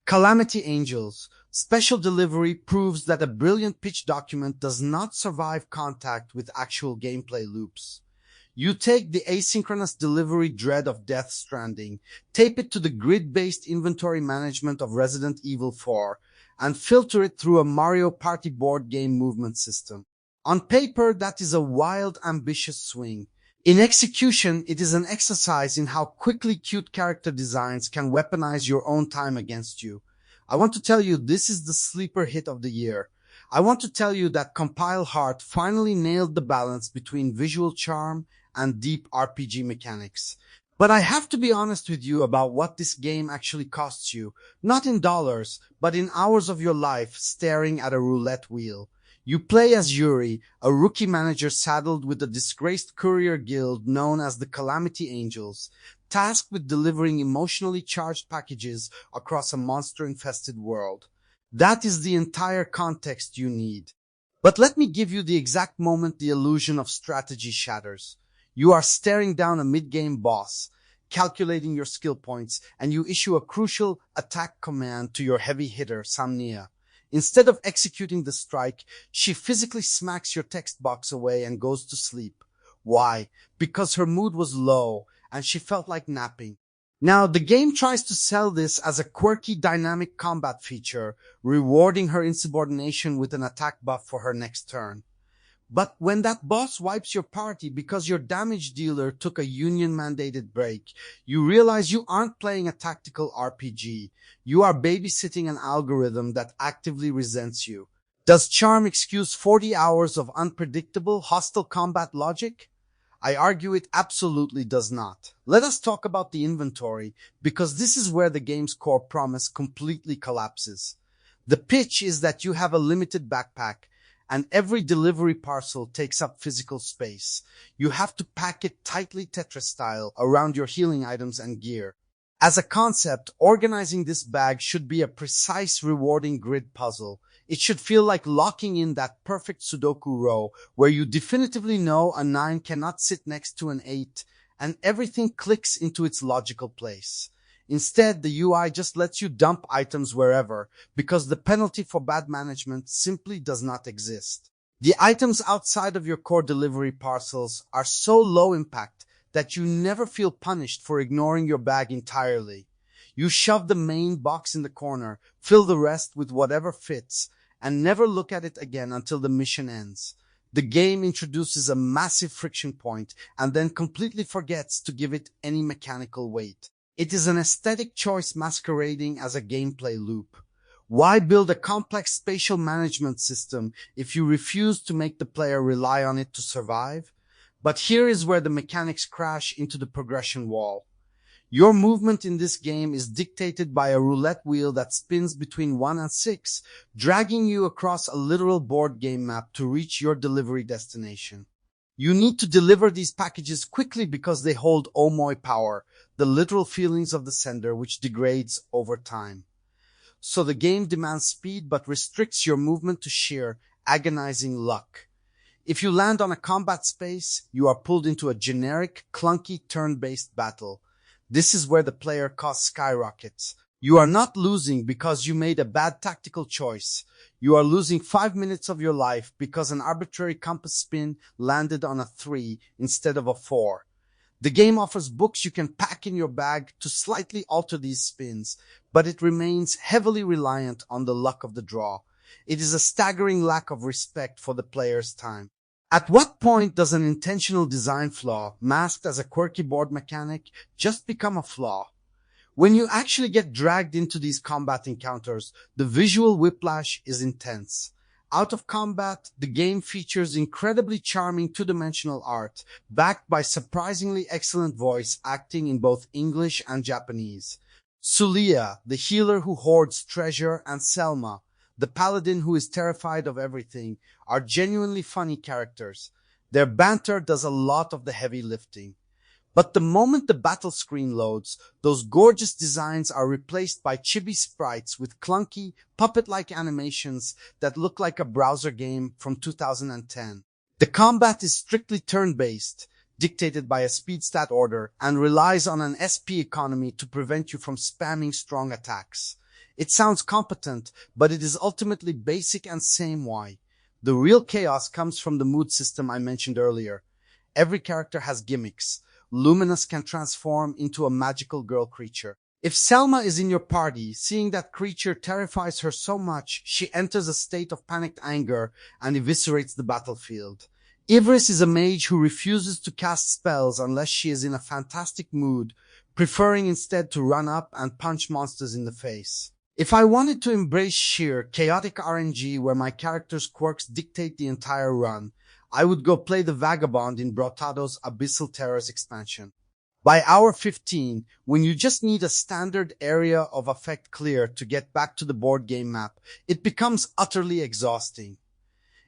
Calamity Angels. Special delivery proves that a brilliant pitch document does not survive contact with actual gameplay loops. You take the asynchronous delivery dread of Death Stranding, tape it to the grid-based inventory management of Resident Evil 4, and filter it through a Mario Party board game movement system. On paper, that is a wild, ambitious swing. In execution, it is an exercise in how quickly cute character designs can weaponize your own time against you. I want to tell you this is the sleeper hit of the year. I want to tell you that Compile Heart finally nailed the balance between visual charm and deep RPG mechanics. But I have to be honest with you about what this game actually costs you, not in dollars, but in hours of your life staring at a roulette wheel. You play as Yuri, a rookie manager saddled with the disgraced courier guild known as the Calamity Angels, tasked with delivering emotionally charged packages across a monster-infested world. That is the entire context you need. But let me give you the exact moment the illusion of strategy shatters. You are staring down a mid-game boss, calculating your skill points, and you issue a crucial attack command to your heavy hitter, Samnia. Instead of executing the strike, she physically smacks your text box away and goes to sleep. Why? Because her mood was low and she felt like napping. Now, the game tries to sell this as a quirky dynamic combat feature, rewarding her insubordination with an attack buff for her next turn. But when that boss wipes your party because your damage dealer took a union-mandated break, you realize you aren't playing a tactical RPG. You are babysitting an algorithm that actively resents you. Does charm excuse 40 hours of unpredictable, hostile combat logic? I argue it absolutely does not. Let us talk about the inventory, because this is where the game's core promise completely collapses. The pitch is that you have a limited backpack, and every delivery parcel takes up physical space. You have to pack it tightly Tetris style around your healing items and gear. As a concept, organizing this bag should be a precise, rewarding grid puzzle. It should feel like locking in that perfect Sudoku row where you definitively know a 9 cannot sit next to an 8, and everything clicks into its logical place. Instead, the UI just lets you dump items wherever, because the penalty for bad management simply does not exist. The items outside of your core delivery parcels are so low impact that you never feel punished for ignoring your bag entirely. You shove the main box in the corner, fill the rest with whatever fits, and never look at it again until the mission ends. The game introduces a massive friction point and then completely forgets to give it any mechanical weight. It is an aesthetic choice masquerading as a gameplay loop. Why build a complex spatial management system if you refuse to make the player rely on it to survive? But here is where the mechanics crash into the progression wall. Your movement in this game is dictated by a roulette wheel that spins between 1 and 6, dragging you across a literal board game map to reach your delivery destination. You need to deliver these packages quickly because they hold omoi power, the literal feelings of the sender, which degrades over time. So the game demands speed but restricts your movement to sheer, agonizing luck. If you land on a combat space, you are pulled into a generic, clunky, turn-based battle. This is where the player cost skyrockets. You are not losing because you made a bad tactical choice. You are losing 5 minutes of your life because an arbitrary compass spin landed on a 3 instead of a 4. The game offers books you can pack in your bag to slightly alter these spins, but it remains heavily reliant on the luck of the draw. It is a staggering lack of respect for the player's time. At what point does an intentional design flaw, masked as a quirky board mechanic, just become a flaw? When you actually get dragged into these combat encounters, the visual whiplash is intense. Out of combat, the game features incredibly charming two-dimensional art, backed by surprisingly excellent voice acting in both English and Japanese. Sulia, the healer who hoards treasure, and Selma, the paladin who is terrified of everything, are genuinely funny characters. Their banter does a lot of the heavy lifting. But the moment the battle screen loads, those gorgeous designs are replaced by chibi sprites with clunky, puppet-like animations that look like a browser game from 2010. The combat is strictly turn-based, dictated by a speed stat order, and relies on an SP economy to prevent you from spamming strong attacks. It sounds competent, but it is ultimately basic and same why. The real chaos comes from the mood system I mentioned earlier. Every character has gimmicks. Luminous can transform into a magical girl creature. If Selma is in your party, seeing that creature terrifies her so much, she enters a state of panicked anger and eviscerates the battlefield. Ivris is a mage who refuses to cast spells unless she is in a fantastic mood, preferring instead to run up and punch monsters in the face. If I wanted to embrace sheer, chaotic RNG where my character's quirks dictate the entire run, I would go play the Vagabond in Brotado's Abyssal Terrors expansion. By hour 15, when you just need a standard area of effect clear to get back to the board game map, it becomes utterly exhausting.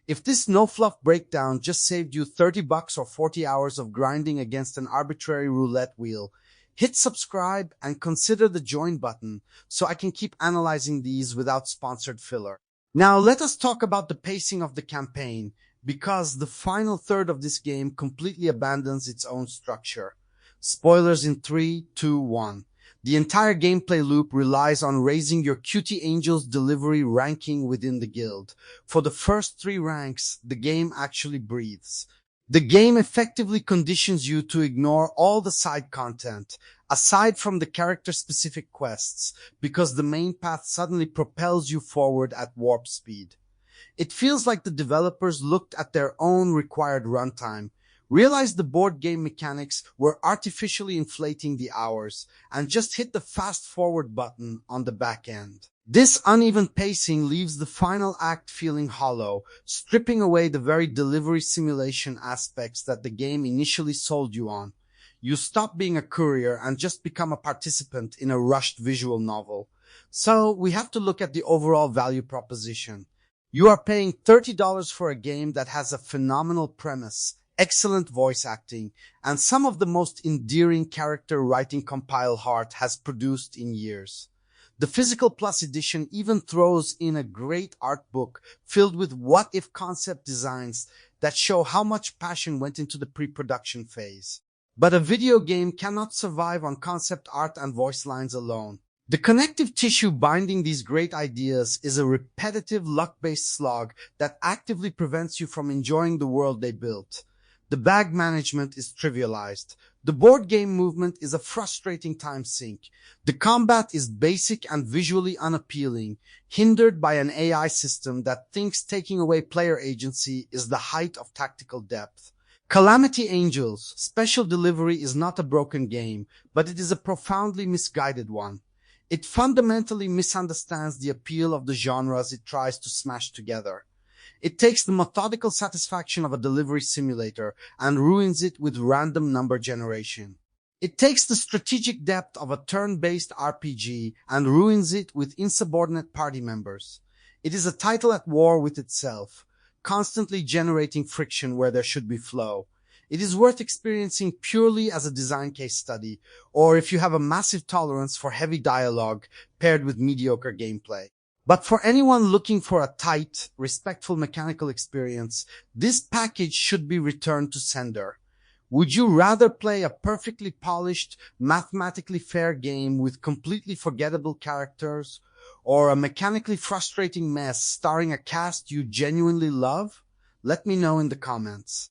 If this no-fluff breakdown just saved you $30 or 40 hours of grinding against an arbitrary roulette wheel, hit subscribe and consider the join button so I can keep analyzing these without sponsored filler. Now let us talk about the pacing of the campaign, because the final third of this game completely abandons its own structure. Spoilers in 3, 2, 1. The entire gameplay loop relies on raising your Calamity Angels delivery ranking within the guild. For the first 3 ranks, the game actually breathes. The game effectively conditions you to ignore all the side content, aside from the character-specific quests, because the main path suddenly propels you forward at warp speed. It feels like the developers looked at their own required runtime, realized the board game mechanics were artificially inflating the hours, and just hit the fast-forward button on the back end. This uneven pacing leaves the final act feeling hollow, stripping away the very delivery simulation aspects that the game initially sold you on. You stop being a courier and just become a participant in a rushed visual novel. So we have to look at the overall value proposition. You are paying $30 for a game that has a phenomenal premise, excellent voice acting, and some of the most endearing character writing compile Heart has produced in years. The Physical Plus edition even throws in a great art book filled with what-if concept designs that show how much passion went into the pre-production phase. But a video game cannot survive on concept art and voice lines alone. The connective tissue binding these great ideas is a repetitive luck-based slog that actively prevents you from enjoying the world they built. The bag management is trivialized. The board game movement is a frustrating time sink. The combat is basic and visually unappealing, hindered by an AI system that thinks taking away player agency is the height of tactical depth. Calamity Angels, Special Delivery is not a broken game, but it is a profoundly misguided one. It fundamentally misunderstands the appeal of the genres it tries to smash together. It takes the methodical satisfaction of a delivery simulator and ruins it with random number generation. It takes the strategic depth of a turn-based RPG and ruins it with insubordinate party members. It is a title at war with itself, constantly generating friction where there should be flow. It is worth experiencing purely as a design case study, or if you have a massive tolerance for heavy dialogue paired with mediocre gameplay. But for anyone looking for a tight, respectful mechanical experience, this package should be returned to sender. Would you rather play a perfectly polished, mathematically fair game with completely forgettable characters, or a mechanically frustrating mess starring a cast you genuinely love? Let me know in the comments.